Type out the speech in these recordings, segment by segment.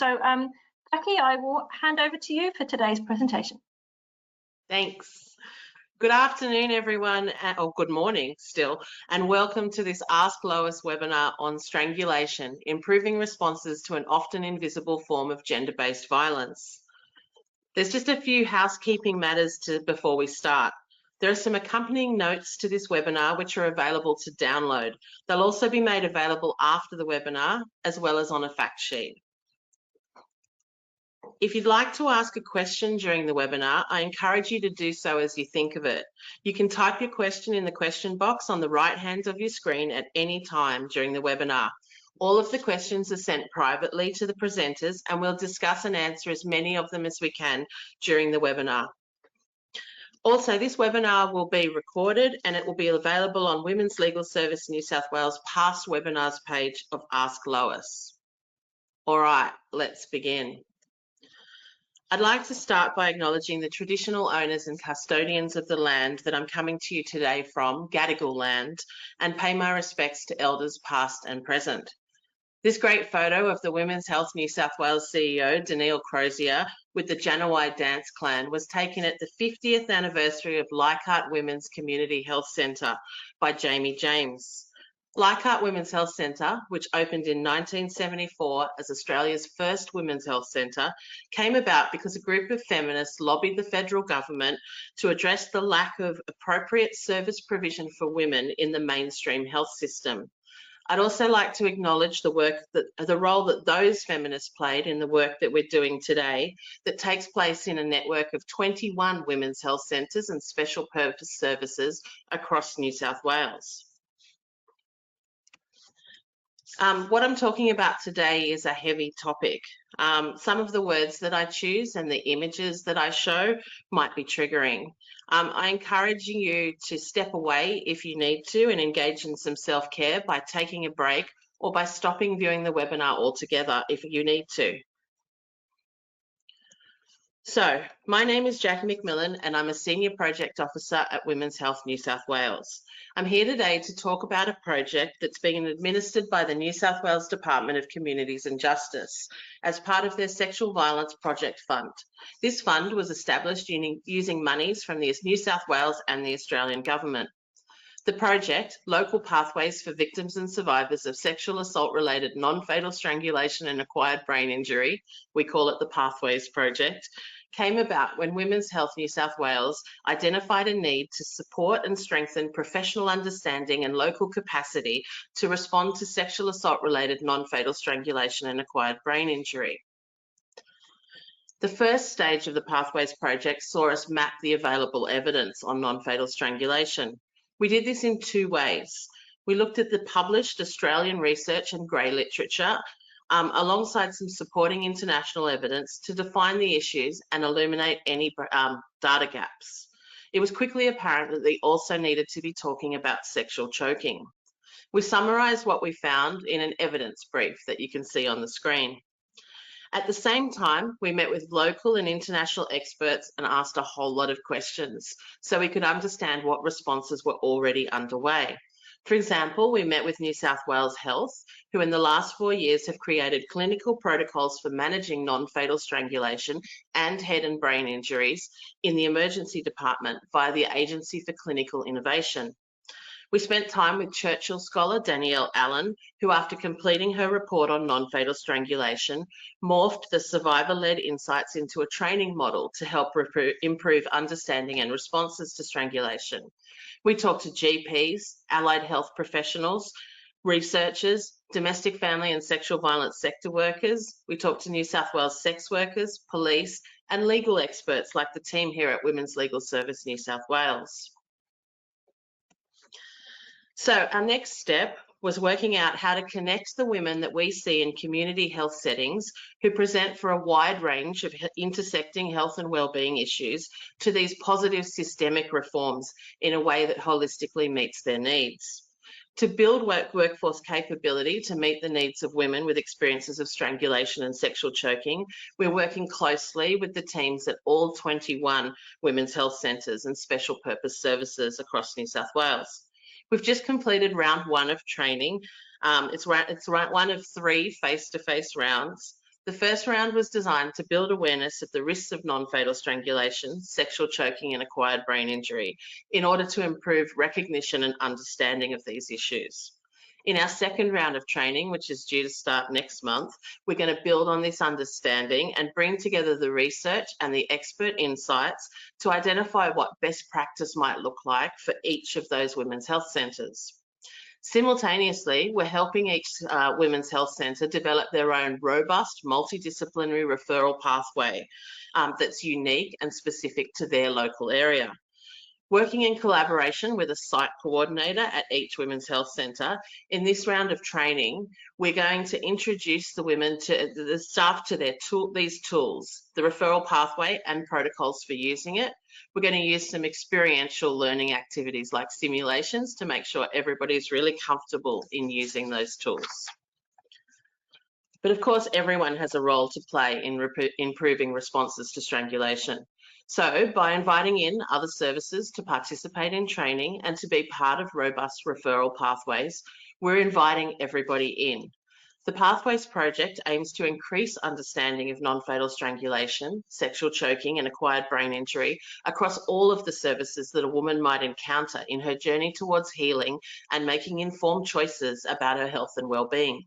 So, Jackie, I will hand over to you for today's presentation. Thanks. Good afternoon, everyone, or good morning still, and welcome to this Ask LOIS webinar on strangulation, improving responses to an often invisible form of gender-based violence. There's just a few housekeeping matters before we start. There are some accompanying notes to this webinar which are available to download. They'll also be made available after the webinar, as well as on a fact sheet. If you'd like to ask a question during the webinar, I encourage you to do so as you think of it. You can type your question in the question box on the right hand of your screen at any time during the webinar. All of the questions are sent privately to the presenters, and we'll discuss and answer as many of them as we can during the webinar. Also, this webinar will be recorded and it will be available on Women's Legal Service New South Wales past webinars page of Ask LOIS. All right, let's begin. I'd like to start by acknowledging the traditional owners and custodians of the land that I'm coming to you today from, Gadigal land, and pay my respects to elders past and present. This great photo of the Women's Health New South Wales CEO, Danielle Crozier, with the Janawai Dance Clan was taken at the 50th anniversary of Leichhardt Women's Community Health Centre by Jamie James. Leichhardt Women's Health Centre, which opened in 1974 as Australia's first women's health centre, came about because a group of feminists lobbied the federal government to address the lack of appropriate service provision for women in the mainstream health system. I'd also like to acknowledge the role that those feminists played in the work that we're doing today that takes place in a network of 21 women's health centres and special purpose services across New South Wales. What I'm talking about today is a heavy topic. Some of the words that I choose and the images that I show might be triggering. I encourage you to step away if you need to and engage in some self-care by taking a break or by stopping viewing the webinar altogether if you need to. So, my name is Jackie McMillan and I'm a Senior Project Officer at Women's Health New South Wales. I'm here today to talk about a project that's being administered by the New South Wales Department of Communities and Justice as part of their Sexual Violence Project Fund. This fund was established using monies from the New South Wales and the Australian Government. The project, Local Pathways for Victims and Survivors of Sexual Assault-Related Non-Fatal Strangulation and Acquired Brain Injury, we call it the Pathways Project, came about when Women's Health New South Wales identified a need to support and strengthen professional understanding and local capacity to respond to sexual assault-related non-fatal strangulation and acquired brain injury. The first stage of the Pathways project saw us map the available evidence on non-fatal strangulation. We did this in two ways. We looked at the published Australian research and grey literature alongside some supporting international evidence to define the issues and illuminate any data gaps. It was quickly apparent that they also needed to be talking about sexual choking. We summarised what we found in an evidence brief that you can see on the screen. At the same time, we met with local and international experts and asked a whole lot of questions so we could understand what responses were already underway. For example, we met with New South Wales Health, who in the last 4 years have created clinical protocols for managing non-fatal strangulation and head and brain injuries in the emergency department via the Agency for Clinical Innovation. We spent time with Churchill scholar Danielle Allen, who after completing her report on non-fatal strangulation, morphed the survivor-led insights into a training model to help improve understanding and responses to strangulation. We talked to GPs, allied health professionals, researchers, domestic family and sexual violence sector workers. We talked to New South Wales sex workers, police, and legal experts like the team here at Women's Legal Service New South Wales. So our next step was working out how to connect the women that we see in community health settings who present for a wide range of intersecting health and wellbeing issues to these positive systemic reforms in a way that holistically meets their needs. To build workforce capability to meet the needs of women with experiences of strangulation and sexual choking, we're working closely with the teams at all 21 women's health centres and special purpose services across New South Wales. We've just completed round one of training. It's one of 3 face-to-face rounds. The first round was designed to build awareness of the risks of non-fatal strangulation, sexual choking and acquired brain injury in order to improve recognition and understanding of these issues. In our second round of training, which is due to start next month, we're going to build on this understanding and bring together the research and the expert insights to identify what best practice might look like for each of those women's health centres. Simultaneously, we're helping each women's health centre develop their own robust multidisciplinary referral pathway that's unique and specific to their local area. Working in collaboration with a site coordinator at each women's health centre, in this round of training, we're going to introduce the staff to these tools, the referral pathway and protocols for using it. We're going to use some experiential learning activities like simulations to make sure everybody's really comfortable in using those tools. But of course, everyone has a role to play in improving responses to strangulation. So by inviting in other services to participate in training and to be part of robust referral pathways, we're inviting everybody in. The Pathways project aims to increase understanding of non-fatal strangulation, sexual choking and acquired brain injury across all of the services that a woman might encounter in her journey towards healing and making informed choices about her health and well-being.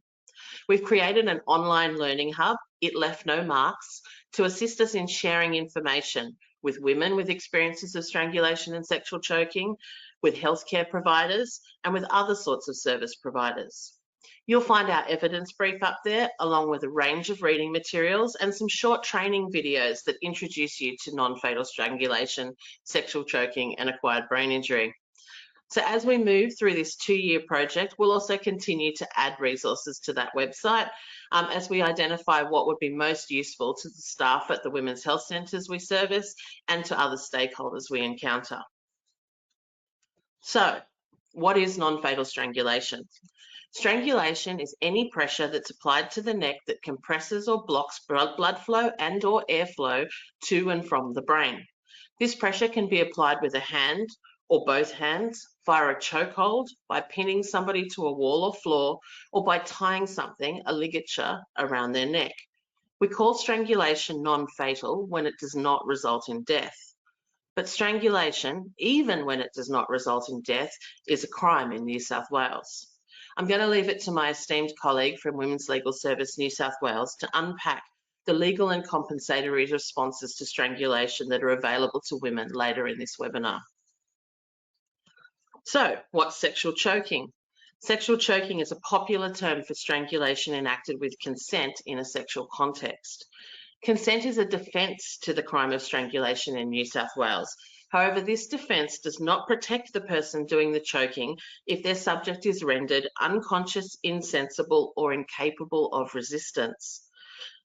We've created an online learning hub, It Left No Marks, to assist us in sharing information with women with experiences of strangulation and sexual choking, with healthcare providers, and with other sorts of service providers. You'll find our evidence brief up there, along with a range of reading materials and some short training videos that introduce you to non-fatal strangulation, sexual choking, and acquired brain injury. So as we move through this 2-year project, we'll also continue to add resources to that website as we identify what would be most useful to the staff at the women's health centres we service and to other stakeholders we encounter. So, what is non-fatal strangulation? Strangulation is any pressure that's applied to the neck that compresses or blocks blood flow and or airflow to and from the brain. This pressure can be applied with a hand or both hands, via a chokehold, by pinning somebody to a wall or floor, or by tying something, a ligature, around their neck. We call strangulation non-fatal when it does not result in death. But strangulation, even when it does not result in death, is a crime in New South Wales. I'm going to leave it to my esteemed colleague from Women's Legal Service New South Wales to unpack the legal and compensatory responses to strangulation that are available to women later in this webinar. So, what's sexual choking? Sexual choking is a popular term for strangulation enacted with consent in a sexual context. Consent is a defence to the crime of strangulation in New South Wales. However, this defence does not protect the person doing the choking if their subject is rendered unconscious, insensible, or incapable of resistance.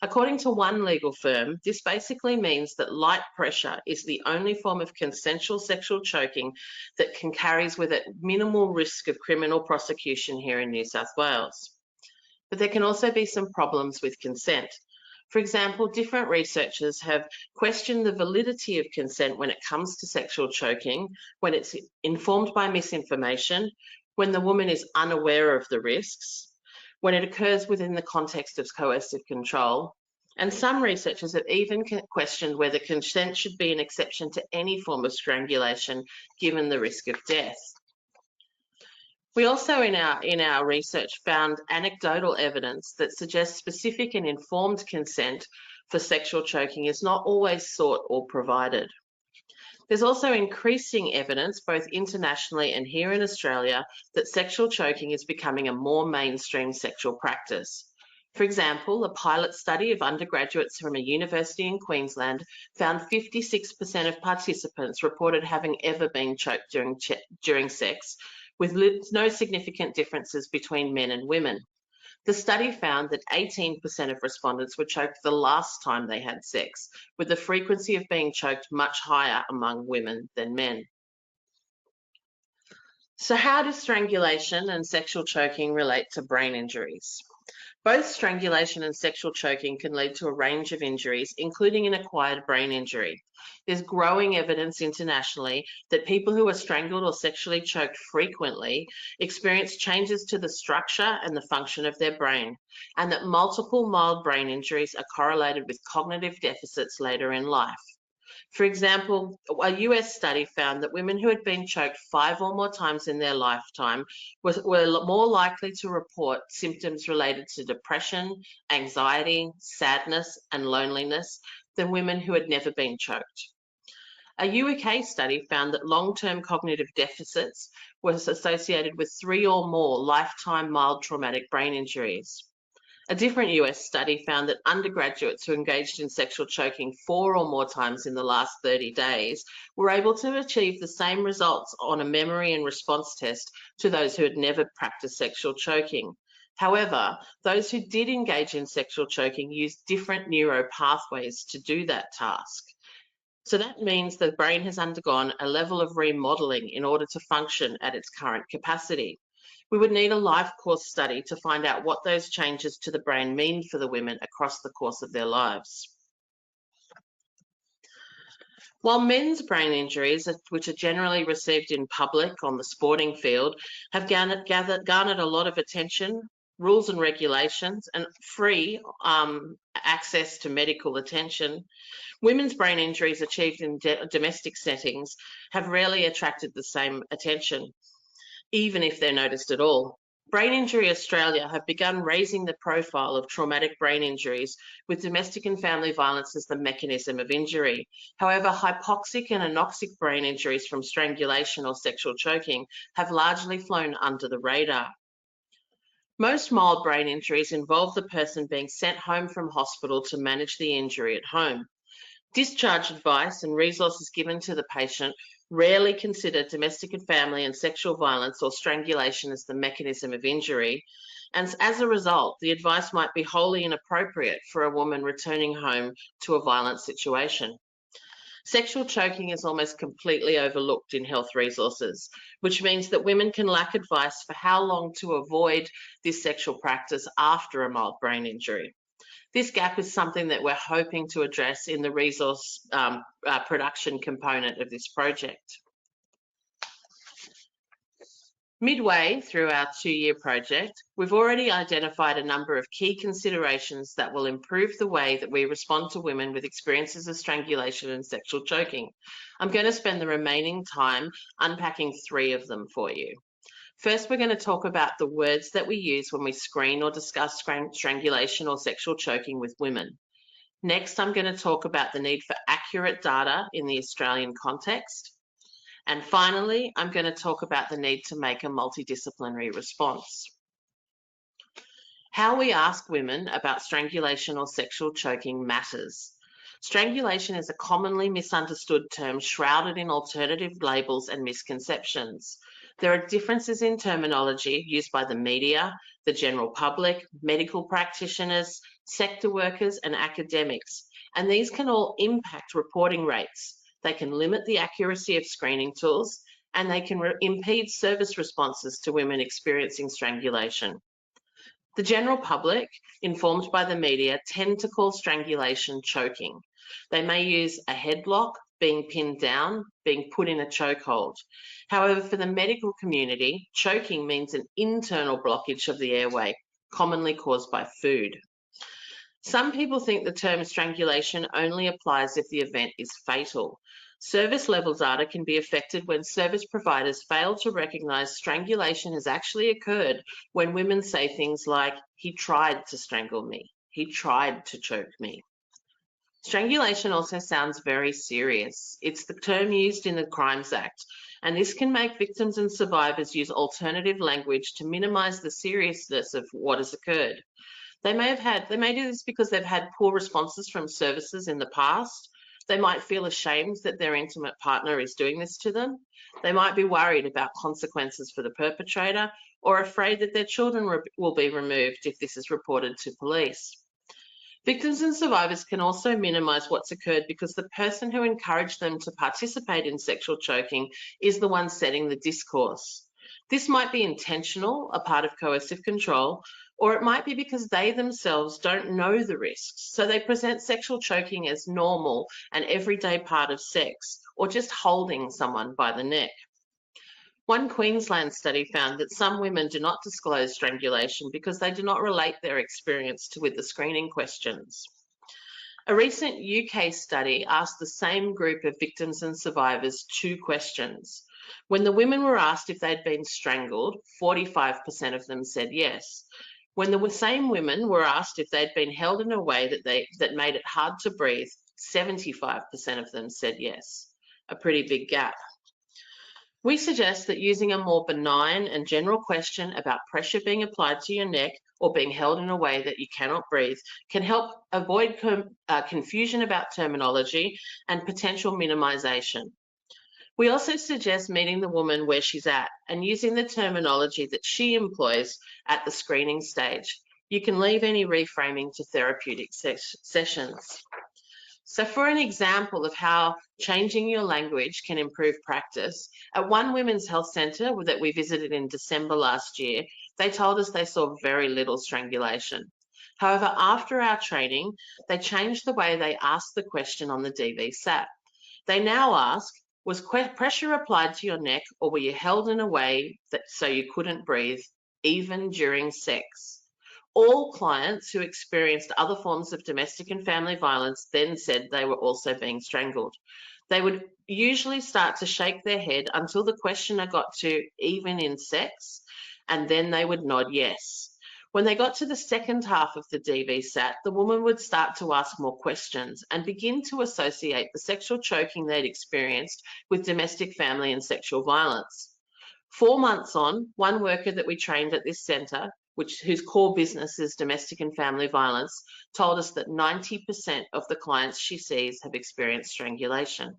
According to one legal firm, this basically means that light pressure is the only form of consensual sexual choking that carries with it minimal risk of criminal prosecution here in New South Wales. But there can also be some problems with consent. For example, different researchers have questioned the validity of consent when it comes to sexual choking, when it's informed by misinformation, when the woman is unaware of the risks, when it occurs within the context of coercive control. And some researchers have even questioned whether consent should be an exception to any form of strangulation, given the risk of death. We also, in our research, found anecdotal evidence that suggests specific and informed consent for sexual choking is not always sought or provided. There's also increasing evidence, both internationally and here in Australia, that sexual choking is becoming a more mainstream sexual practice. For example, a pilot study of undergraduates from a university in Queensland found 56% of participants reported having ever been choked during sex, with no significant differences between men and women. The study found that 18% of respondents were choked the last time they had sex, with the frequency of being choked much higher among women than men. So how does strangulation and sexual choking relate to brain injuries? Both strangulation and sexual choking can lead to a range of injuries, including an acquired brain injury. There's growing evidence internationally that people who are strangled or sexually choked frequently experience changes to the structure and the function of their brain, and that multiple mild brain injuries are correlated with cognitive deficits later in life. For example, a US study found that women who had been choked 5 or more times in their lifetime were more likely to report symptoms related to depression, anxiety, sadness, and loneliness than women who had never been choked. A UK study found that long-term cognitive deficits was associated with 3 or more lifetime mild traumatic brain injuries. A different US study found that undergraduates who engaged in sexual choking 4 or more times in the last 30 days were able to achieve the same results on a memory and response test to those who had never practiced sexual choking. However, those who did engage in sexual choking used different neuro pathways to do that task. So that means the brain has undergone a level of remodeling in order to function at its current capacity. We would need a life course study to find out what those changes to the brain mean for the women across the course of their lives. While men's brain injuries, which are generally received in public on the sporting field, have garnered a lot of attention, rules and regulations, and free access to medical attention, women's brain injuries achieved in domestic settings have rarely attracted the same attention, even if they're noticed at all. Brain Injury Australia have begun raising the profile of traumatic brain injuries with domestic and family violence as the mechanism of injury. However, hypoxic and anoxic brain injuries from strangulation or sexual choking have largely flown under the radar. Most mild brain injuries involve the person being sent home from hospital to manage the injury at home. Discharge advice and resources given to the patient rarely consider domestic and family and sexual violence or strangulation as the mechanism of injury, and as a result, the advice might be wholly inappropriate for a woman returning home to a violent situation. Sexual choking is almost completely overlooked in health resources, which means that women can lack advice for how long to avoid this sexual practice after a mild brain injury. This gap is something that we're hoping to address in the resource production component of this project. Midway through our 2-year project, we've already identified a number of key considerations that will improve the way that we respond to women with experiences of strangulation and sexual choking. I'm going to spend the remaining time unpacking 3 of them for you. First, we're going to talk about the words that we use when we screen or discuss strangulation or sexual choking with women. Next, I'm going to talk about the need for accurate data in the Australian context. And finally, I'm going to talk about the need to make a multidisciplinary response. How we ask women about strangulation or sexual choking matters. Strangulation is a commonly misunderstood term shrouded in alternative labels and misconceptions. There are differences in terminology used by the media, the general public, medical practitioners, sector workers, and academics, and these can all impact reporting rates. They can limit the accuracy of screening tools, and they can impede service responses to women experiencing strangulation. The general public, informed by the media, tend to call strangulation choking. They may use a headlock, being pinned down, being put in a chokehold. However, for the medical community, choking means an internal blockage of the airway, commonly caused by food. Some people think the term strangulation only applies if the event is fatal. Service level data can be affected when service providers fail to recognise strangulation has actually occurred when women say things like, "He tried to strangle me," "He tried to choke me." Strangulation also sounds very serious. It's the term used in the Crimes Act, and this can make victims and survivors use alternative language to minimise the seriousness of what has occurred. They may do this because they've had poor responses from services in the past. They might feel ashamed that their intimate partner is doing this to them. They might be worried about consequences for the perpetrator or afraid that their children will be removed if this is reported to police. Victims and survivors can also minimise what's occurred because the person who encouraged them to participate in sexual choking is the one setting the discourse. This might be intentional, a part of coercive control, Or it might be because they themselves don't know the risks, so they present sexual choking as normal and everyday part of sex, or just holding someone by the neck. One Queensland study found that some women do not disclose strangulation because they do not relate their experience with the screening questions. A recent UK study asked the same group of victims and survivors 2 questions. When the women were asked if they'd been strangled, 45% of them said yes. When the same women were asked if they'd been held in a way that made it hard to breathe, 75% of them said yes. A pretty big gap. We suggest that using a more benign and general question about pressure being applied to your neck or being held in a way that you cannot breathe can help avoid confusion about terminology and potential minimisation. We also suggest meeting the woman where she's at and using the terminology that she employs at the screening stage. You can leave any reframing to therapeutic sessions. So for an example of how changing your language can improve practice, at one women's health centre that we visited in December last year, they told us they saw very little strangulation. However, after our training, they changed the way they asked the question on the DV SAT. They now ask, was pressure applied to your neck or were you held in a way so you couldn't breathe, even during sex? All clients who experienced other forms of domestic and family violence then said they were also being strangled. They would usually start to shake their head until the questioner got to even in sex, and then they would nod yes. When they got to the second half of the DV SAT, the woman would start to ask more questions and begin to associate the sexual choking they'd experienced with domestic, family and sexual violence. 4 months on, one worker that we trained at this centre, whose core business is domestic and family violence, told us that 90% of the clients she sees have experienced strangulation.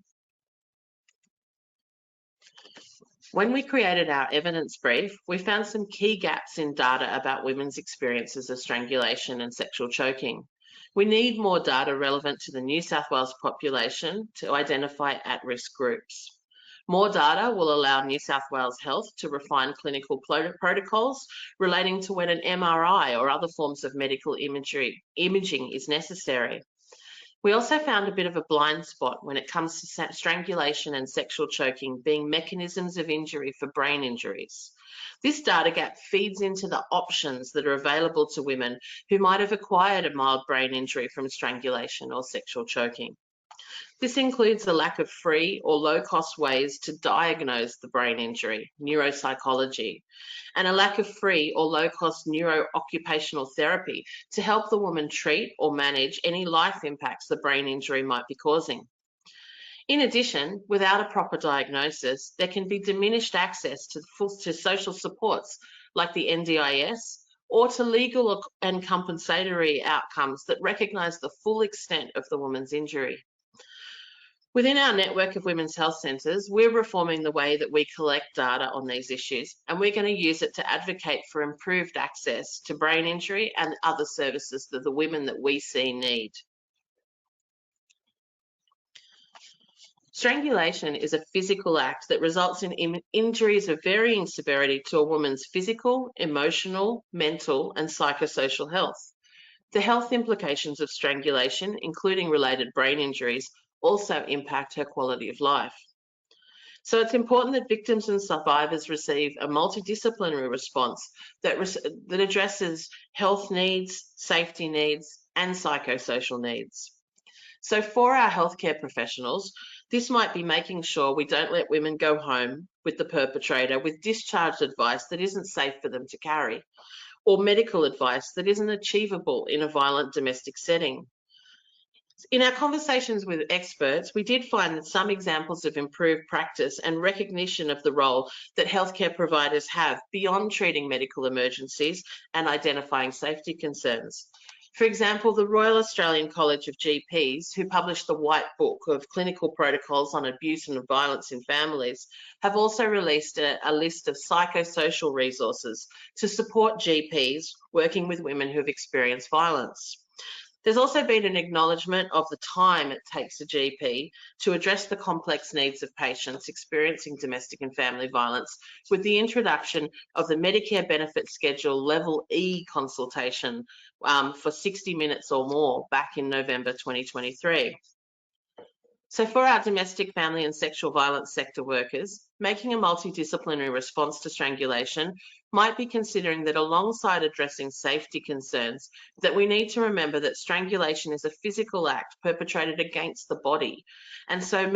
When we created our evidence brief, we found some key gaps in data about women's experiences of strangulation and sexual choking. We need more data relevant to the New South Wales population to identify at-risk groups. More data will allow New South Wales Health to refine clinical protocols relating to when an MRI or other forms of medical imaging is necessary. We also found a bit of a blind spot when it comes to strangulation and sexual choking being mechanisms of injury for brain injuries. This data gap feeds into the options that are available to women who might have acquired a mild brain injury from strangulation or sexual choking. This includes a lack of free or low-cost ways to diagnose the brain injury, neuropsychology, and a lack of free or low-cost neuro-occupational therapy to help the woman treat or manage any life impacts the brain injury might be causing. In addition, without a proper diagnosis, there can be diminished access to social supports like the NDIS or to legal and compensatory outcomes that recognise the full extent of the woman's injury. Within our network of women's health centres, we're reforming the way that we collect data on these issues, and we're going to use it to advocate for improved access to brain injury and other services that the women that we see need. Strangulation is a physical act that results in injuries of varying severity to a woman's physical, emotional, mental, and psychosocial health. The health implications of strangulation, including related brain injuries, also impact her quality of life. So it's important that victims and survivors receive a multidisciplinary response that addresses health needs, safety needs, and psychosocial needs. So for our healthcare professionals, this might be making sure we don't let women go home with the perpetrator with discharge advice that isn't safe for them to carry, or medical advice that isn't achievable in a violent domestic setting. In our conversations with experts, we did find that some examples of improved practice and recognition of the role that healthcare providers have beyond treating medical emergencies and identifying safety concerns. For example, the Royal Australian College of GPs, who published the White Book of Clinical Protocols on Abuse and Violence in Families, have also released a list of psychosocial resources to support GPs working with women who have experienced violence. There's also been an acknowledgement of the time it takes a GP to address the complex needs of patients experiencing domestic and family violence with the introduction of the Medicare Benefit Schedule Level E consultation for 60 minutes or more back in November 2023. So for our domestic, family and sexual violence sector workers, making a multidisciplinary response to strangulation might be considering that alongside addressing safety concerns, that we need to remember that strangulation is a physical act perpetrated against the body. And so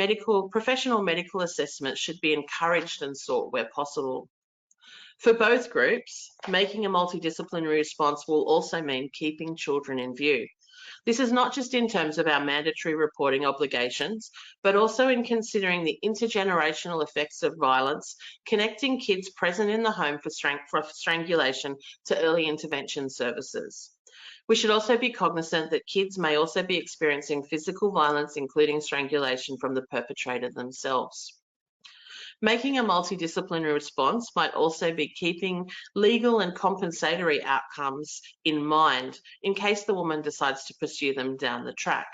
professional medical assessment should be encouraged and sought where possible. For both groups, making a multidisciplinary response will also mean keeping children in view. This is not just in terms of our mandatory reporting obligations, but also in considering the intergenerational effects of violence, connecting kids present in the home for strangulation to early intervention services. We should also be cognizant that kids may also be experiencing physical violence, including strangulation, from the perpetrator themselves. Making a multidisciplinary response might also be keeping legal and compensatory outcomes in mind in case the woman decides to pursue them down the track.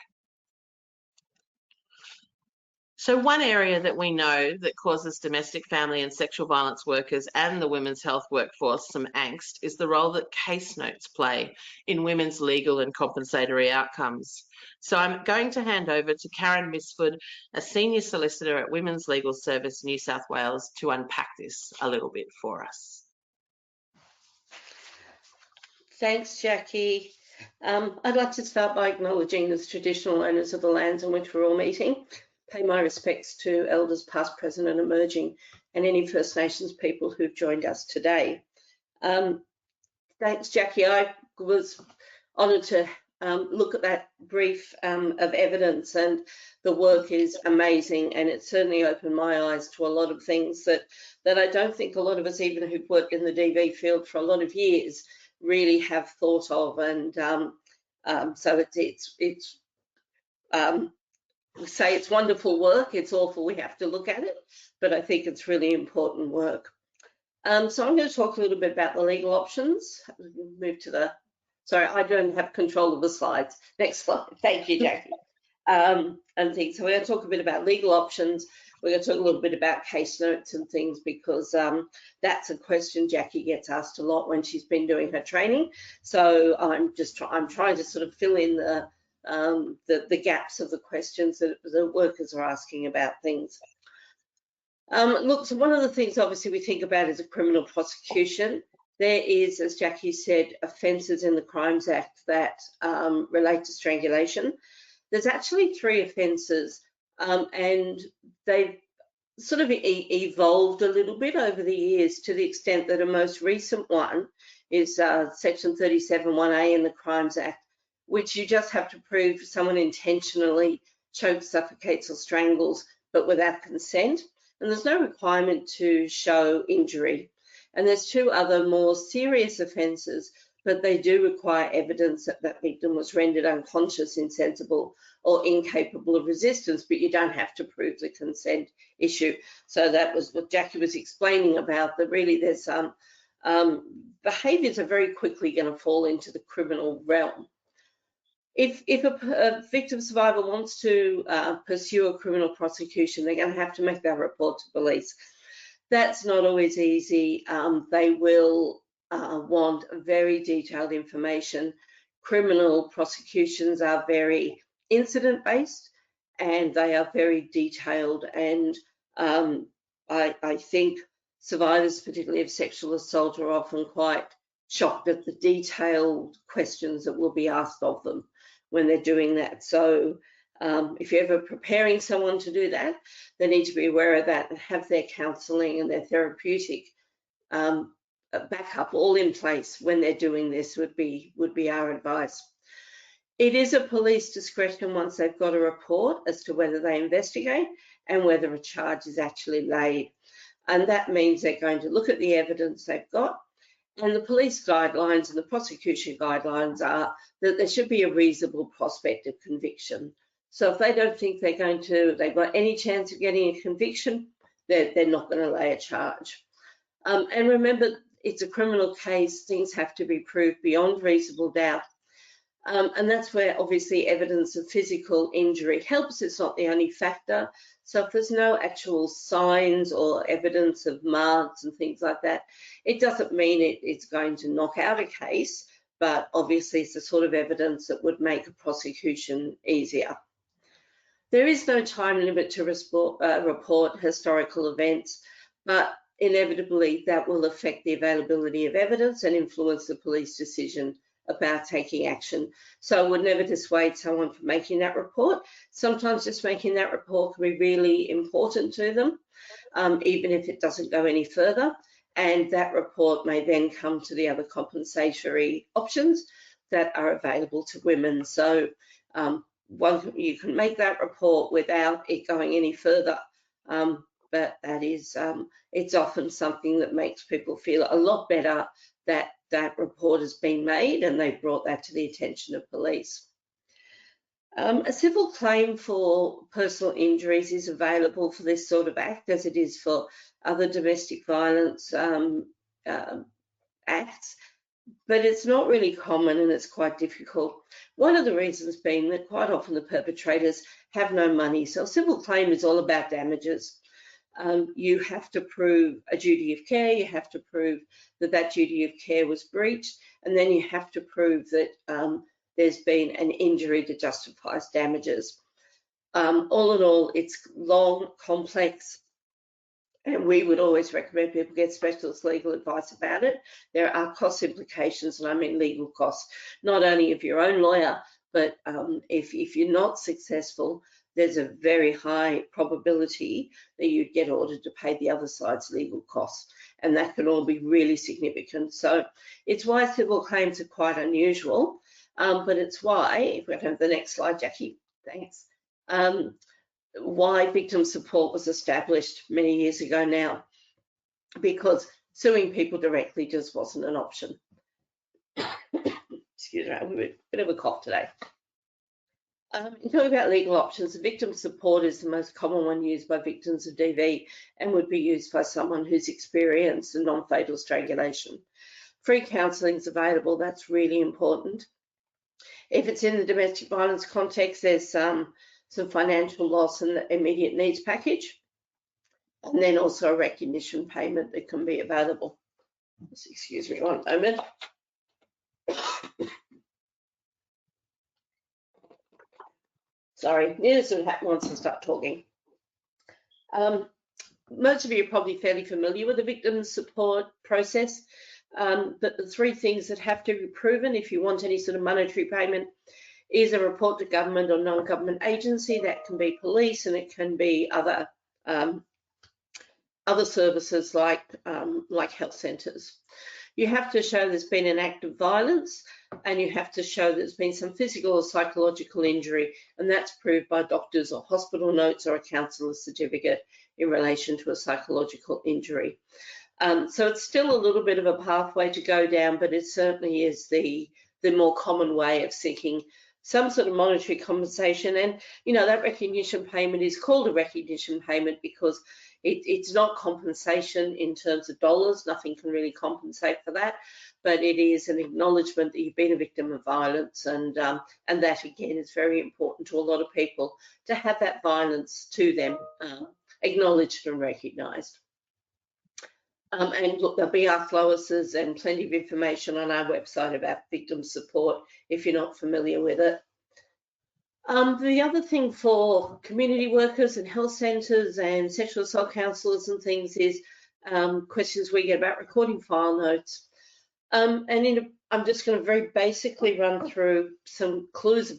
So one area that we know that causes domestic, family and sexual violence workers and the women's health workforce some angst is the role that case notes play in women's legal and compensatory outcomes. So I'm going to hand over to Karen Misford, a senior solicitor at Women's Legal Service New South Wales, to unpack this a little bit for us. Thanks, Jackie. I'd like to start by acknowledging the traditional owners of the lands on which we're all meeting. Pay my respects to elders past, present and emerging, and any First Nations people who've joined us today. Thanks, Jackie. I was honoured to look at that brief of evidence, and the work is amazing, and it certainly opened my eyes to a lot of things that I don't think a lot of us, even who've worked in the DV field for a lot of years, really have thought of. And so we say it's wonderful work. It's awful we have to look at it, but I think it's really important work. So I'm going to talk a little bit about the legal options. Move to the, sorry, I don't have control of the slides. Next slide. Thank you, Jackie. And things. So we're going to talk a bit about legal options. We're going to talk a little bit about case notes and things, because that's a question Jackie gets asked a lot when she's been doing her training. So I'm trying to sort of fill in the gaps of the questions that the workers are asking about things. Look, so one of the things obviously we think about is a criminal prosecution. There is, as Jackie said, offences in the Crimes Act that relate to strangulation. There's actually 3 offences, and they've sort of evolved a little bit over the years, to the extent that a most recent one is Section 37(1)(a) in the Crimes Act, which you just have to prove someone intentionally chokes, suffocates or strangles, but without consent. And there's no requirement to show injury. And there's 2 other more serious offences, but they do require evidence that that victim was rendered unconscious, insensible or incapable of resistance, but you don't have to prove the consent issue. So that was what Jackie was explaining about, that really there's behaviours are very quickly going to fall into the criminal realm. If a victim survivor wants to pursue a criminal prosecution, they're going to have to make that report to police. That's not always easy. They will want very detailed information. Criminal prosecutions are very incident-based, and they are very detailed. And I think survivors, particularly of sexual assault, are often quite shocked at the detailed questions that will be asked of them when they're doing that. So if you're ever preparing someone to do that, they need to be aware of that and have their counselling and their therapeutic backup all in place when they're doing this, would be our advice. It is a police discretion once they've got a report as to whether they investigate and whether a charge is actually laid. And that means they're going to look at the evidence they've got. And the police guidelines and the prosecution guidelines are that there should be a reasonable prospect of conviction. So if they don't think they've got any chance of getting a conviction, they're not going to lay a charge. And remember, it's a criminal case. Things have to be proved beyond reasonable doubt. And that's where obviously evidence of physical injury helps. It's not the only factor. So if there's no actual signs or evidence of marks and things like that, it doesn't mean it's going to knock out a case, but obviously it's the sort of evidence that would make a prosecution easier. There is no time limit to report historical events, but inevitably that will affect the availability of evidence and influence the police decision about taking action. So I would never dissuade someone from making that report. Sometimes just making that report can be really important to them, even if it doesn't go any further. And that report may then come to the other compensatory options that are available to women. So you can make that report without it going any further. But that is, it's often something that makes people feel a lot better that that report has been made and they've brought that to the attention of police. A civil claim for personal injuries is available for this sort of act as it is for other domestic violence acts, but it's not really common and it's quite difficult. One of the reasons being that quite often the perpetrators have no money. So a civil claim is all about damages. You have to prove a duty of care, you have to prove that that duty of care was breached, and then you have to prove that there's been an injury that justifies damages. All in all, it's long, complex, and we would always recommend people get specialist legal advice about it. There are cost implications, and I mean legal costs, not only of your own lawyer, but if you're not successful, there's a very high probability that you'd get ordered to pay the other side's legal costs, and that can all be really significant. So it's why civil claims are quite unusual, but it's why, if we can have the next slide, Jackie, thanks, why victim support was established many years ago now, because suing people directly just wasn't an option. Excuse me, I have a bit of a cough today. In talking about legal options, victim support is the most common one used by victims of DV and would be used by someone who's experienced a non-fatal strangulation. Free counselling is available, that's really important. If it's in the domestic violence context, there's some financial loss and the immediate needs package, and then also a recognition payment that can be available. Just excuse me one moment. Sorry, needed some hat once I start talking. Most of you are probably fairly familiar with the victim support process, but the three things that have to be proven if you want any sort of monetary payment is a report to government or non-government agency. That can be police, and it can be other services like health centres. You have to show there's been an act of violence, and you have to show there's been some physical or psychological injury, and that's proved by doctors or hospital notes or a counsellor's certificate in relation to a psychological injury. So it's still a little bit of a pathway to go down, but it certainly is the more common way of seeking some sort of monetary compensation. And, you know, that recognition payment is called a recognition payment because it's not compensation in terms of dollars. Nothing can really compensate for that, but it is an acknowledgement that you've been a victim of violence, and that again is very important to a lot of people, to have that violence to them acknowledged and recognised. And look, there'll be Ask LOIS's and plenty of information on our website about victim support if you're not familiar with it. The other thing for community workers and health centres and sexual assault counsellors and things is questions we get about recording file notes. I'm just going to very basically run through some clues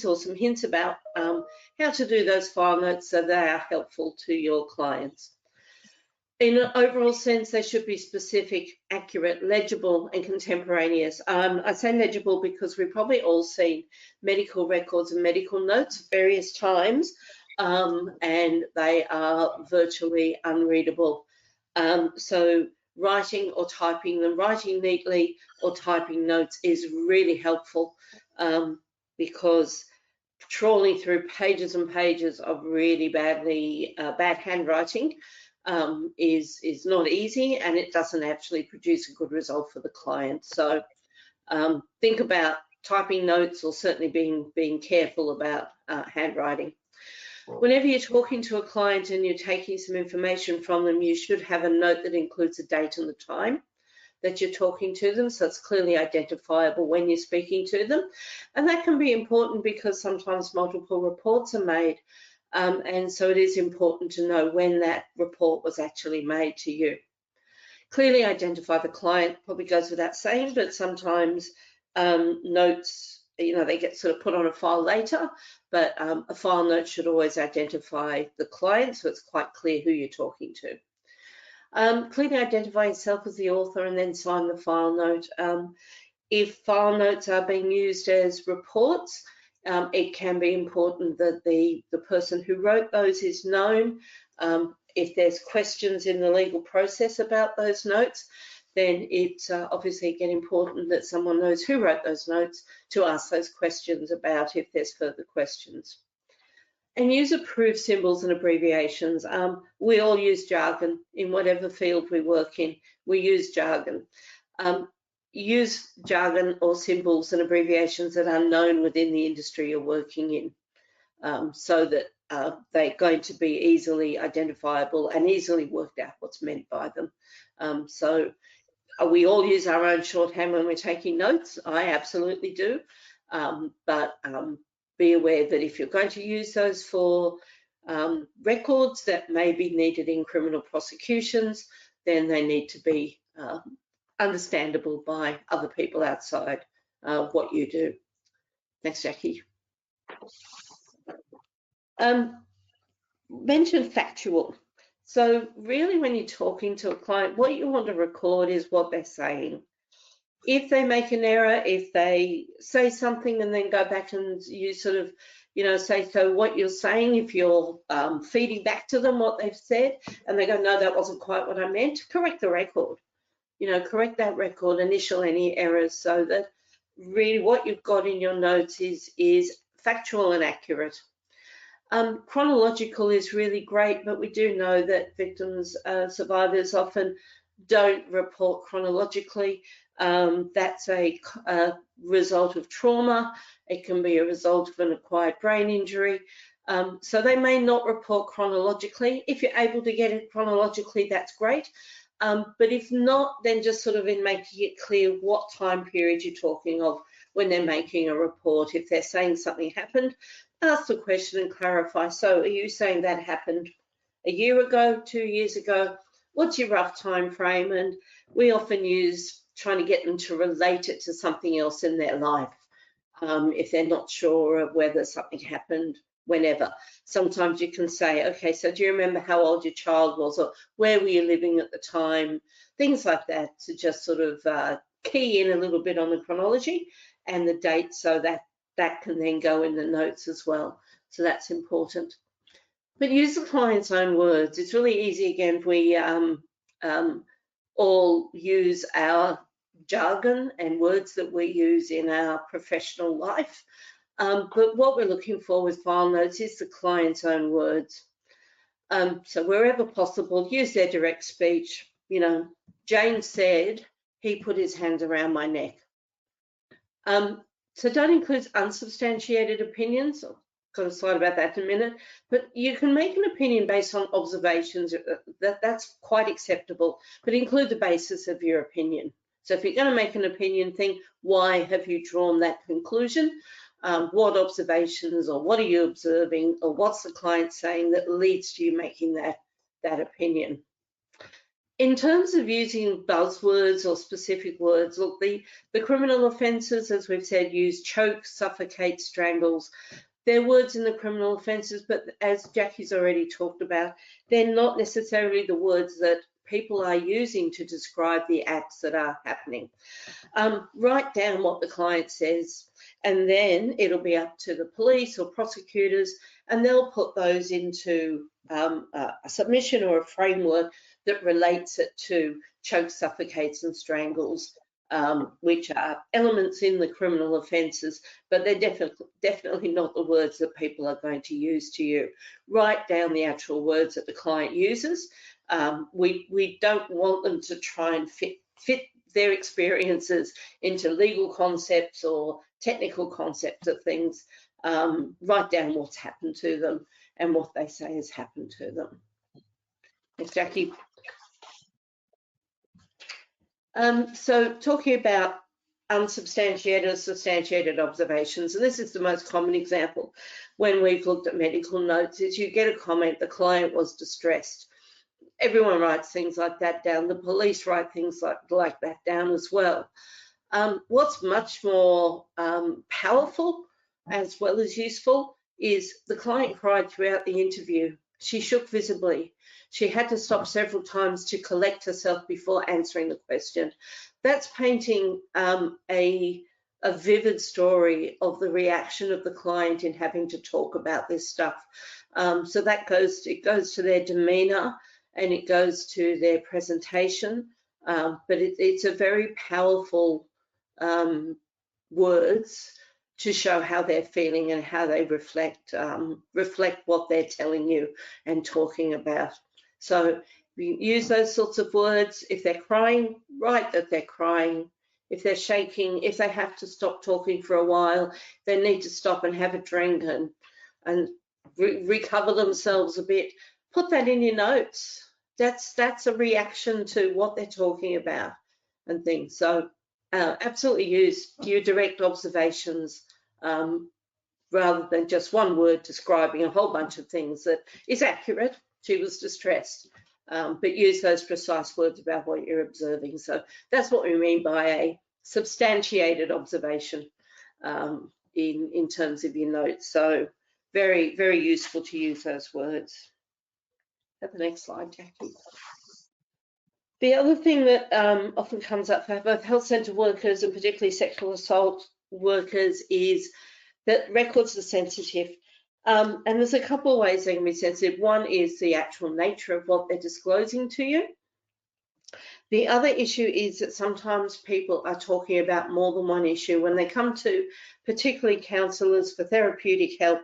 or some hints about how to do those file notes so they are helpful to your clients. In an overall sense, they should be specific, accurate, legible, and contemporaneous. I say legible because we've probably all seen medical records and medical notes at various times, and they are virtually unreadable. So writing or typing them, writing neatly or typing notes is really helpful because trawling through pages and pages of really bad handwriting is not easy, and it doesn't actually produce a good result for the client. So think about typing notes or certainly being careful about handwriting. Whenever you're talking to a client and you're taking some information from them, you should have a note that includes the date and the time that you're talking to them, so it's clearly identifiable when you're speaking to them. And that can be important because sometimes multiple reports are made, and so it is important to know when that report was actually made to you. Clearly identify the client, probably goes without saying, but sometimes notes, they get sort of put on a file later, but a file note should always identify the client, so it's quite clear who you're talking to. Clearly identify yourself as the author and then sign the file note. If file notes are being used as reports, it can be important that the person who wrote those is known. If there's questions in the legal process about those notes, then it's obviously again important that someone knows who wrote those notes to ask those questions about if there's further questions. And use approved symbols and abbreviations. We all use jargon in whatever field we work in. We use jargon. Use jargon or symbols and abbreviations that are known within the industry you're working in, so that they're going to be easily identifiable and easily worked out what's meant by them. So we all use our own shorthand when we're taking notes. I absolutely do, but be aware that if you're going to use those for records that may be needed in criminal prosecutions, then they need to be understandable by other people outside what you do. Thanks, Jackie. Mention factual. So really when you're talking to a client, what you want to record is what they're saying. If they make an error, if they say something and then go back and you sort of, say, so what you're saying, if you're feeding back to them what they've said and they go, no, that wasn't quite what I meant, correct the record. Correct that record, initial any errors, so that really what you've got in your notes is factual and accurate. Chronological is really great, but we do know that victims, survivors often don't report chronologically. That's a result of trauma. It can be a result of an acquired brain injury. So they may not report chronologically. If you're able to get it chronologically, that's great. But if not, then just sort of in making it clear what time period you're talking of when they're making a report. If they're saying something happened, ask the question and clarify. So are you saying that happened a year ago, 2 years ago? What's your rough time frame? And we often use trying to get them to relate it to something else in their life if they're not sure of whether something happened whenever. Sometimes you can say, okay, so do you remember how old your child was, or where were you living at the time? Things like that, to just sort of key in a little bit on the chronology and the date, so that can then go in the notes as well. So that's important. But use the client's own words. It's really easy, again, if we all use our jargon and words that we use in our professional life. But what we're looking for with file notes is the client's own words. So wherever possible, use their direct speech. Jane said he put his hands around my neck. So don't include unsubstantiated opinions. I've got a slide about that in a minute. But you can make an opinion based on observations. That's quite acceptable. But include the basis of your opinion. So if you're going to make an opinion, think, why have you drawn that conclusion? What observations, or what are you observing, or what's the client saying that leads to you making that opinion? In terms of using buzzwords or specific words, look, the criminal offences, as we've said, use choke, suffocate, strangles. They're words in the criminal offences, but as Jackie's already talked about, they're not necessarily the words that people are using to describe the acts that are happening. Write down what the client says, and then it'll be up to the police or prosecutors, and they'll put those into a submission or a framework that relates it to choke, suffocates and strangles, which are elements in the criminal offences, but they're definitely not the words that people are going to use to you. Write down the actual words that the client uses. We don't want them to try and fit their experiences into legal concepts or technical concepts of things, write down what's happened to them and what they say has happened to them. Thanks, Jackie. So talking about unsubstantiated or substantiated observations, and this is the most common example when we've looked at medical notes, is you get a comment, the client was distressed. Everyone writes things like that down. The police write things like that down as well. What's much more powerful as well as useful is the client cried throughout the interview. She shook visibly. She had to stop several times to collect herself before answering the question. That's painting a vivid story of the reaction of the client in having to talk about this stuff. So that goes to their demeanour and it goes to their presentation, but it's a very powerful words to show how they're feeling and how they reflect what they're telling you and talking about. So you use those sorts of words. If they're crying, write that they're crying. If they're shaking, if they have to stop talking for a while, they need to stop and have a drink and recover themselves a bit, put that in your notes. That's a reaction to what they're talking about and things. So absolutely use your direct observations rather than just one word describing a whole bunch of things that is accurate. She was distressed, but use those precise words about what you're observing. So that's what we mean by a substantiated observation in terms of your notes. So very, very useful to use those words. At the next slide, Jackie. The other thing that often comes up for both health centre workers and particularly sexual assault workers is that records are sensitive. And there's a couple of ways they can be sensitive. One is the actual nature of what they're disclosing to you. The other issue is that sometimes people are talking about more than one issue. When they come to particularly counsellors for therapeutic help,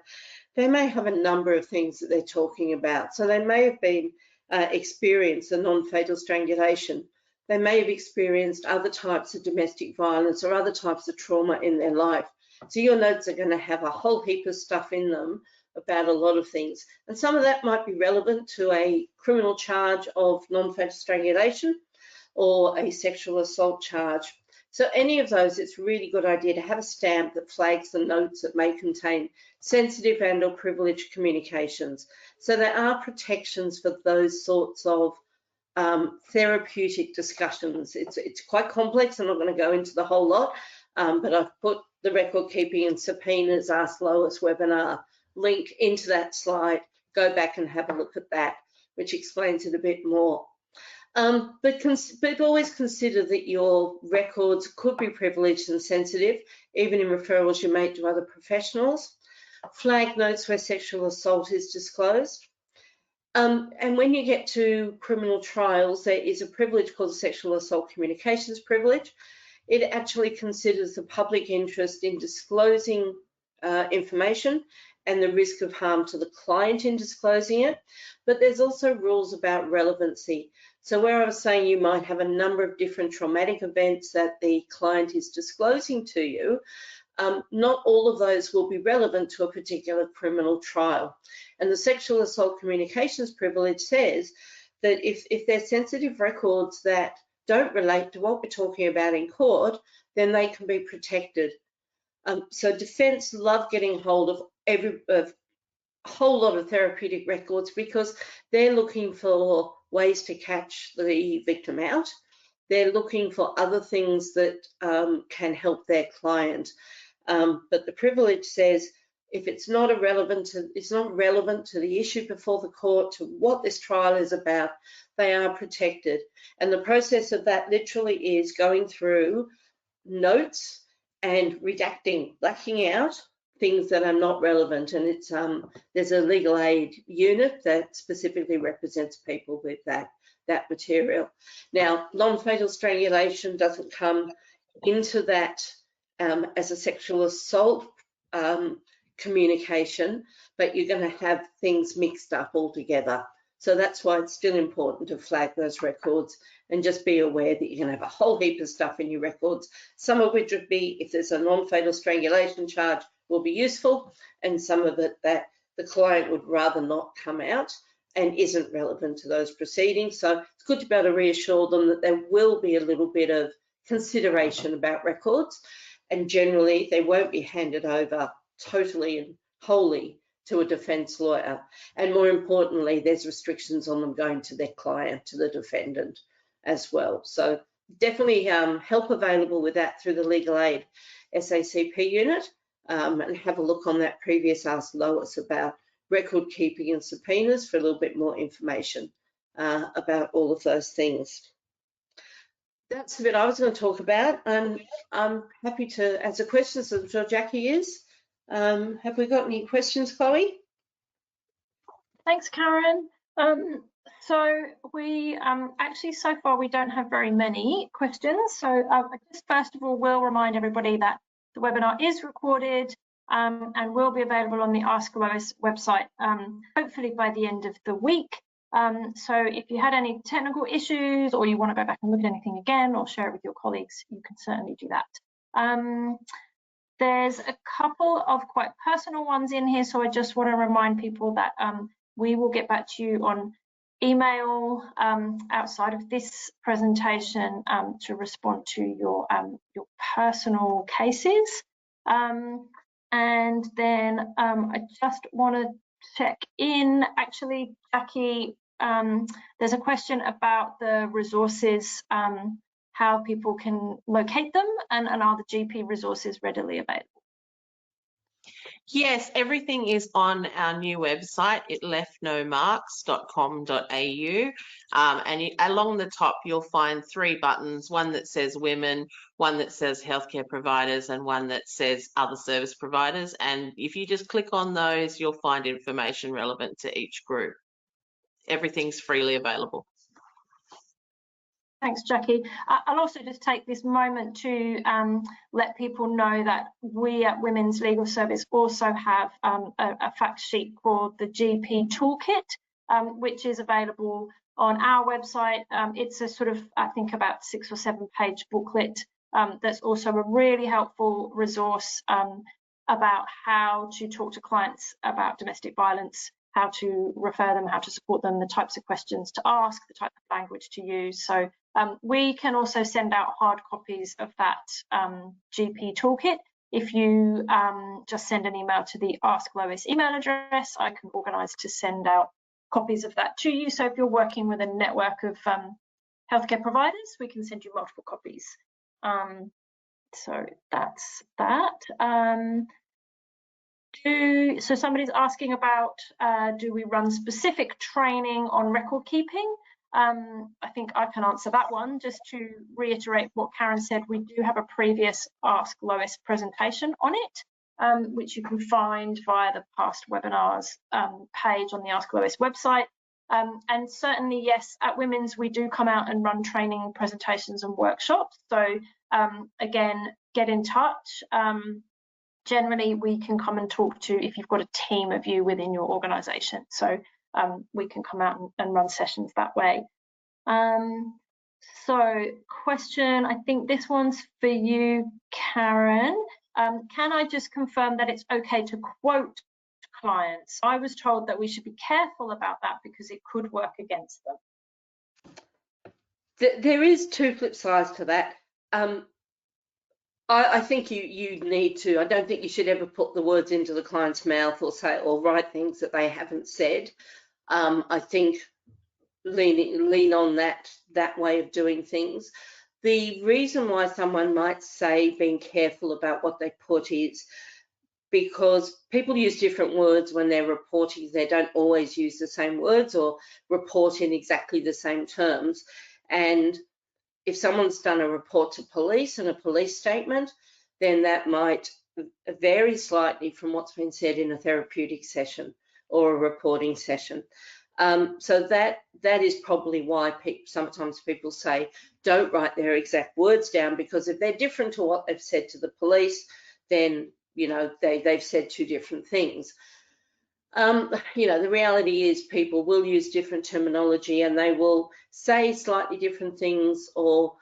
they may have a number of things that they're talking about. So they may have been experienced a non-fatal strangulation. They may have experienced other types of domestic violence or other types of trauma in their life. So your notes are going to have a whole heap of stuff in them about a lot of things. And some of that might be relevant to a criminal charge of non-fatal strangulation or a sexual assault charge. So any of those, it's a really good idea to have a stamp that flags the notes that may contain sensitive and or privileged communications. So there are protections for those sorts of therapeutic discussions. It's quite complex. I'm not going to go into the whole lot, but I've put the record keeping and subpoenas Ask LOIS webinar link into that slide. Go back and have a look at that, which explains it a bit more. But always consider that your records could be privileged and sensitive, even in referrals you make to other professionals. Flag notes where sexual assault is disclosed. And when you get to criminal trials, there is a privilege called the Sexual Assault Communications Privilege. It actually considers the public interest in disclosing information and the risk of harm to the client in disclosing it. But there's also rules about relevancy. So where I was saying you might have a number of different traumatic events that the client is disclosing to you, not all of those will be relevant to a particular criminal trial. And the Sexual Assault Communications Privilege says that if they're sensitive records that don't relate to what we're talking about in court, then they can be protected. So defence love getting hold of a whole lot of therapeutic records because they're looking for ways to catch the victim out. They're looking for other things that can help their client. But the privilege says if it's not relevant to the issue before the court, to what this trial is about, they are protected. And the process of that literally is going through notes and redacting, blacking out things that are not relevant. And it's there's a legal aid unit that specifically represents people with that material. Now, non-fatal strangulation doesn't come into that as a sexual assault communication, but you're going to have things mixed up altogether. So that's why it's still important to flag those records and just be aware that you can have a whole heap of stuff in your records, some of which would be, if there's a non-fatal strangulation charge, will be useful, and some of it that the client would rather not come out and isn't relevant to those proceedings. So it's good to be able to reassure them that there will be a little bit of consideration about records, and generally they won't be handed over totally and wholly to a defence lawyer. And more importantly, there's restrictions on them going to their client, to the defendant as well. So definitely help available with that through the Legal Aid SACP unit, and have a look on that previous Ask LOIS about record keeping and subpoenas for a little bit more information about all of those things. That's the bit I was going to talk about, and I'm happy to answer questions. I'm sure Jackie is. Have we got any questions, Chloe? Thanks, Karen. So we actually, so far, we don't have very many questions. So I just first of all will remind everybody that the webinar is recorded and will be available on the Ask LOIS website, hopefully by the end of the week. So if you had any technical issues or you want to go back and look at anything again or share it with your colleagues, you can certainly do that. There's a couple of quite personal ones in here, so I just want to remind people that we will get back to you on email outside of this presentation to respond to your personal cases. And then I just want to check in, actually, Jackie, there's a question about the resources, how people can locate them, and are the GP resources readily available? Yes, everything is on our new website, itleftnomarks.com.au, and along the top you'll find 3 buttons, one that says women, one that says healthcare providers, and one that says other service providers. And if you just click on those, you'll find information relevant to each group. Everything's freely available. Thanks, Jackie. I'll also just take this moment to let people know that we at Women's Legal Service also have a fact sheet called the GP Toolkit, which is available on our website. It's a sort of, I think, about 6 or 7 page booklet that's also a really helpful resource about how to talk to clients about domestic violence, how to refer them, how to support them, the types of questions to ask, the type of language to use. So we can also send out hard copies of that GP toolkit. If you just send an email to the Ask LOIS email address, I can organise to send out copies of that to you. So if you're working with a network of healthcare providers, we can send you multiple copies. So that's that. So somebody's asking about, do we run specific training on record keeping? I think I can answer that one. Just to reiterate what Karen said, we do have a previous Ask LOIS presentation on it, which you can find via the past webinars page on the Ask LOIS website. And certainly, yes, at Women's, we do come out and run training presentations and workshops. So again, get in touch. Generally, we can come and talk to if you've got a team of you within your organisation. So we can come out and run sessions that way. So question, I think this one's for you, Karen. Can I just confirm that it's okay to quote clients? I was told that we should be careful about that because it could work against them. There is 2 flip sides to that. I think you need to, I don't think you should ever put the words into the client's mouth or say or write things that they haven't said. I think lean on that way of doing things. The reason why someone might say being careful about what they put is because people use different words when they're reporting. They don't always use the same words or report in exactly the same terms. And if someone's done a report to police and a police statement, then that might vary slightly from what's been said in a therapeutic session or a reporting session. So that is probably why sometimes people say don't write their exact words down, because if they're different to what they've said to the police, then you know they've said 2 different things. You know, the reality is people will use different terminology and they will say slightly different things, or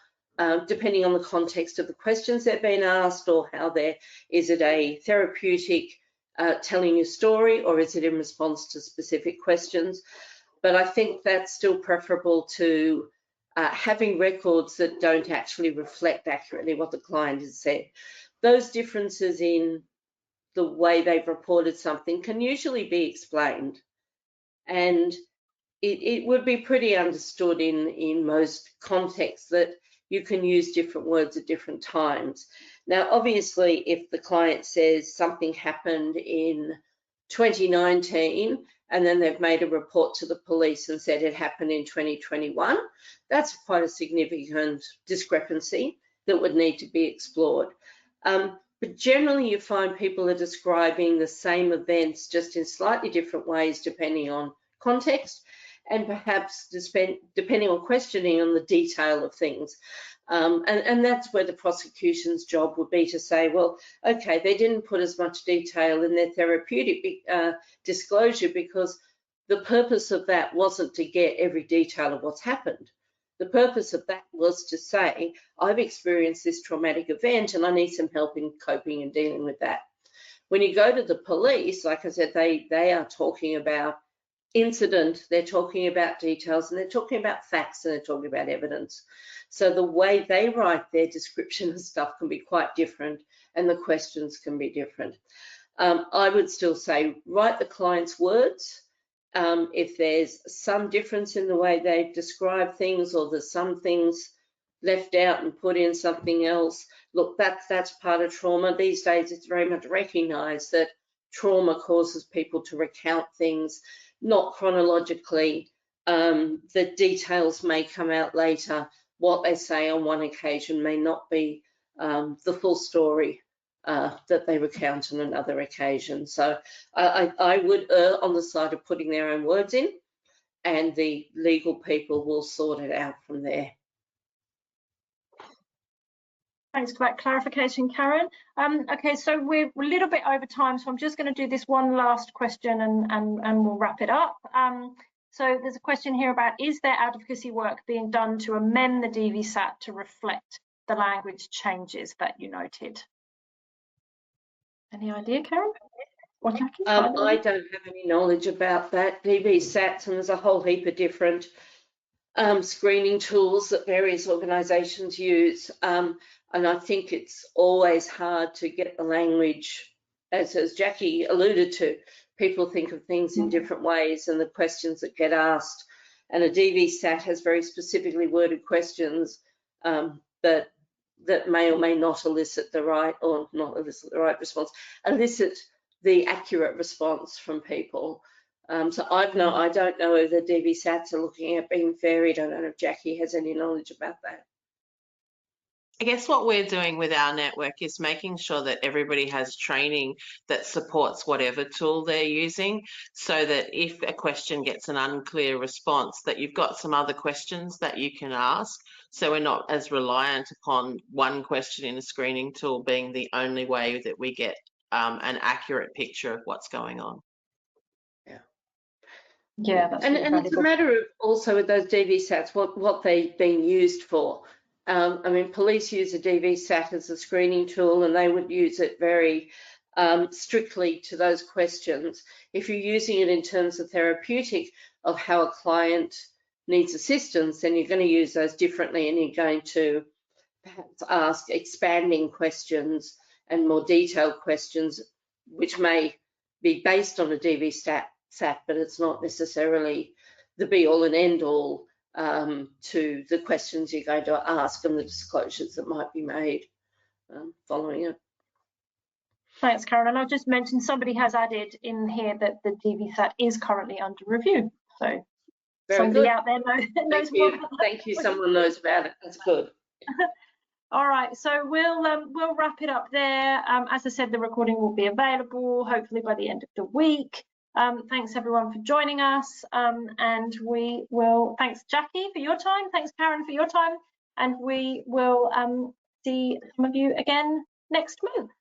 depending on the context of the questions they've been asked, or how is it a therapeutic telling your story, or is it in response to specific questions? But I think that's still preferable to having records that don't actually reflect accurately what the client has said. Those differences in the way they've reported something can usually be explained, and it would be pretty understood in most contexts that you can use different words at different times. Now, obviously, if the client says something happened in 2019 and then they've made a report to the police and said it happened in 2021, that's quite a significant discrepancy that would need to be explored. But generally, you find people are describing the same events just in slightly different ways depending on context, and perhaps depending on questioning on the detail of things. And that's where the prosecution's job would be to say, well, okay, they didn't put as much detail in their therapeutic disclosure because the purpose of that wasn't to get every detail of what's happened. The purpose of that was to say, I've experienced this traumatic event and I need some help in coping and dealing with that. When you go to the police, like I said, they are talking about incident, they're talking about details, and they're talking about facts, and they're talking about evidence. So the way they write their description of stuff can be quite different, and the questions can be different. I would still say write the client's words. If there's some difference in the way they describe things, or there's some things left out and put in something else, look, that's part of trauma. These days, it's very much recognised that trauma causes people to recount things, not chronologically. The details may come out later. What they say on one occasion may not be the full story that they recount on another occasion. So I would err on the side of putting their own words in, and the legal people will sort it out from there. Thanks for that clarification, Karen. Okay, so we're a little bit over time, so I'm just going to do this one last question and we'll wrap it up. So there's a question here about, is there advocacy work being done to amend the DVSAT to reflect the language changes that you noted? Any idea, Karen? Or Jackie? I don't have any knowledge about that. DVSATs, and there's a whole heap of different screening tools that various organisations use. And I think it's always hard to get the language, as Jackie alluded to. People think of things in different ways, and the questions that get asked. And a DVSAT has very specifically worded questions that may or may not elicit the right, or not elicit the right response, elicit the accurate response from people. So I don't know if the DVSATs are looking at being varied. I don't know if Jackie has any knowledge about that. I guess what we're doing with our network is making sure that everybody has training that supports whatever tool they're using, so that if a question gets an unclear response, that you've got some other questions that you can ask. So we're not as reliant upon one question in a screening tool being the only way that we get an accurate picture of what's going on. Yeah, that's and it's a matter of also with those DVSATs, what they've been used for. I mean, police use a DVSAT as a screening tool, and they would use it very strictly to those questions. If you're using it in terms of therapeutic, of how a client needs assistance, then you're going to use those differently, and you're going to perhaps ask expanding questions and more detailed questions, which may be based on a DVSAT, but it's not necessarily the be-all and end-all to the questions you're going to ask and the disclosures that might be made following it. Thanks, Karen. And I'll just mention, somebody has added in here that the DVSAT is currently under review. So very somebody good. Out there knows more about that. Thank you. Someone knows about it. That's good. All right, so we'll wrap it up there. As I said, the recording will be available hopefully by the end of the week. Thanks everyone for joining us, and we will. Thanks Jackie for your time. Thanks Karen for your time, and we will see some of you again next month.